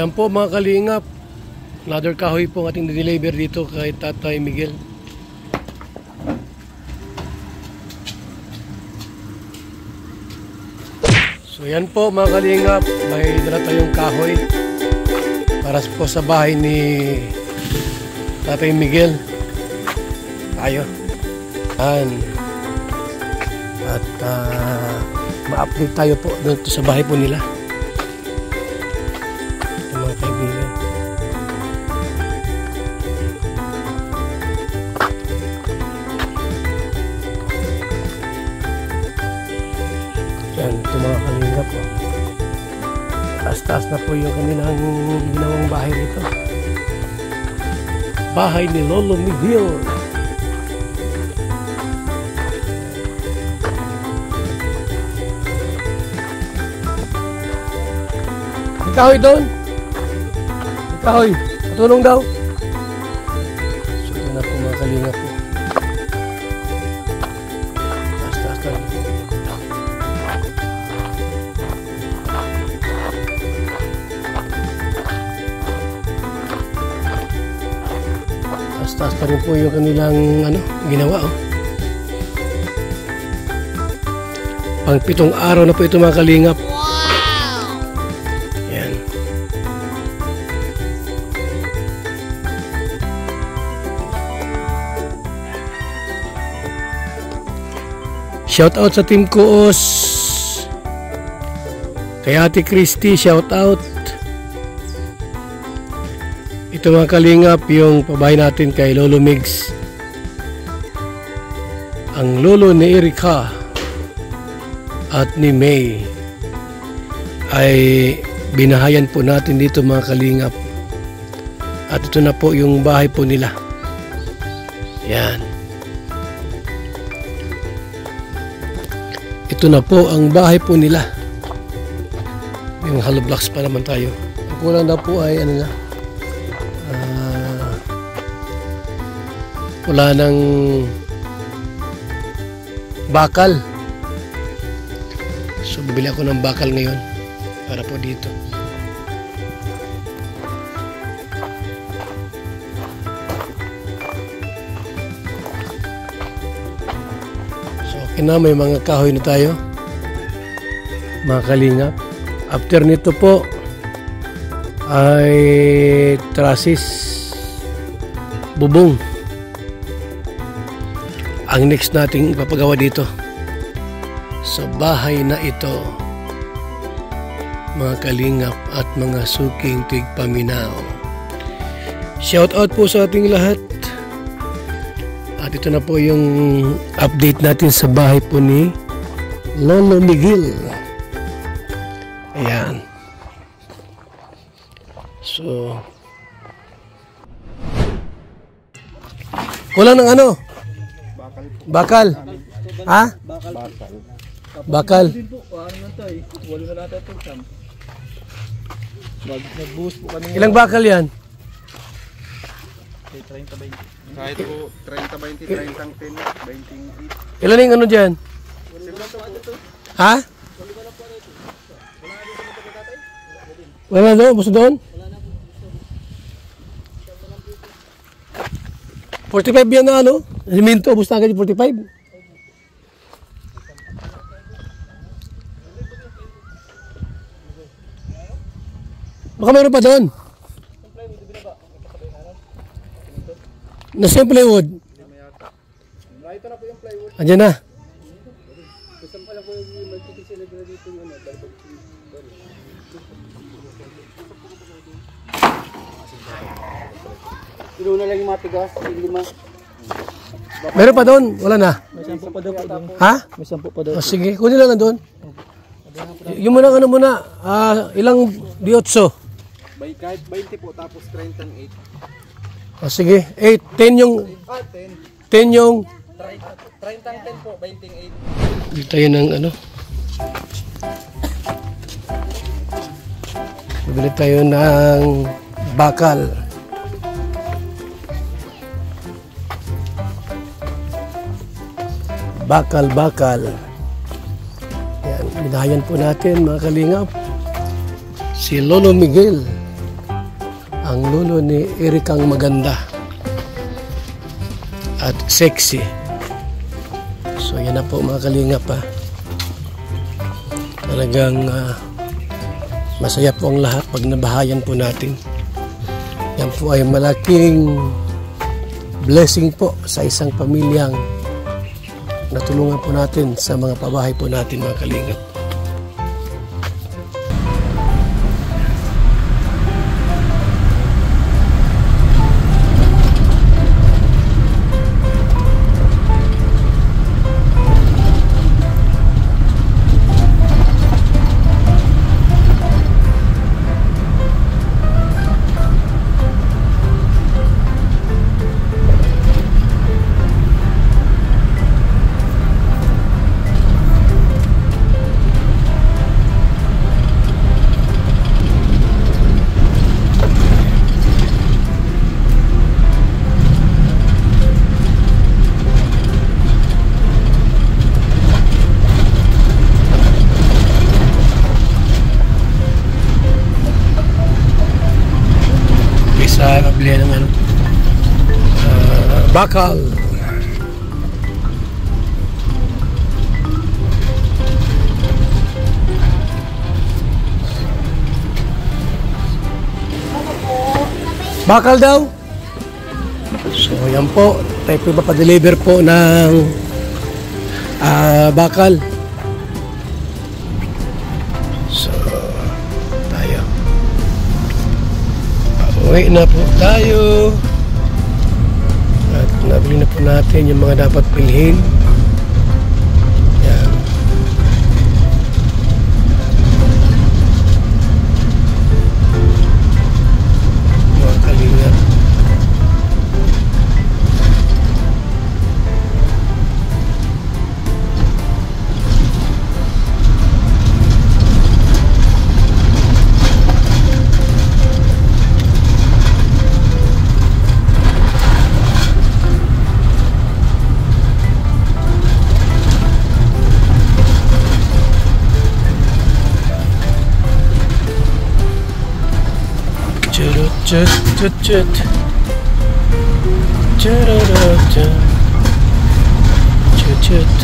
Ayan po mga kalingap, another kahoy po ang ating deliver dito kay Tatay Miguel. So yan po mga kalingap, may dala tayong kahoy para po sa bahay ni Tatay Miguel. Tayo. At ma-update tayo po doon sa bahay po nila. Ito mga kaibigan. Yan, ito mga kalingap po. Taas-taas na po yung kanilang ginawang bahay dito. Bahay ni Lolo Miguel. Kahoy doon. Kahoy. Patulong daw. So, ito na po mga kalingap po. Taas-taas na. Taas-taas pa rin po yung kanilang ginawa. Pang 7 araw na po ito mga kalingap. Shout out sa Team Kuos. Kay Ate Christy, shout out. Ito mga kalingap, yung pabahay natin kay Lolo Migs. Ang lolo ni Erika at ni May ay binahayan po natin dito mga kalingap. At ito na po yung bahay po nila. Yan. Ito na po ang bahay po nila. Yung hollow blocks pa naman tayo. Ang kulang daw po ay wala ng bakal. So bibili ako ng bakal ngayon para po dito. Na may mga kahoy na tayo mga kalingap. After nito po ay trusses, bubong ang next nating ipapagawa dito sa bahay na ito mga kalingap at mga suking tigpaminaw. Shout out po sa ating lahat. At ito na po yung update natin sa bahay po ni Lolo Miguel. Ayan. So, wala ng Bakal. Ha? Bakal. Ilang bakal yan? 30-20. Kahit po 30-20, 30-10, 20-8. Ilan yung dyan? Ha? Wala doon? Basta doon? 45 yan na Siminto, basta agad yung 45. Baka mayroon pa doon. Nasa yung plywood? Ito na po yung plywood. Andiyan na. Gusto mo pala po yung magkikisila dito yung Pinuna lang yung matigas, yung 5. Meron pa doon? Wala na? May 10 pa doon. Ha? May 10 pa doon. Sige, kunin lang doon. Yung muna ilang diotso? Kahit 20 po, tapos 30-8. Sige, 10 yung 10 yung 30-10 po, 20-8. Dito tayo ng bibili tayo ng bakal. Bakal. Yan, binahayan po natin mga kalingap si Lolo Miguel. ang lolo ni Ericang maganda at sexy. So yan na po mga kalingap ha. Talagang masaya po ang lahat pag nabahayan po natin. Yan po ay malaking blessing po sa isang pamilyang natulungan po natin sa mga pabahay po natin mga kalingap. Pabili ng ano, bakal. Bakal daw. So yan po, tayo po mapadeliver po ng bakal. Uwi na po tayo at nabili na po natin yung mga dapat bilhin. Yan. Mga kalingap. Chut chut chut chut chut chut chut.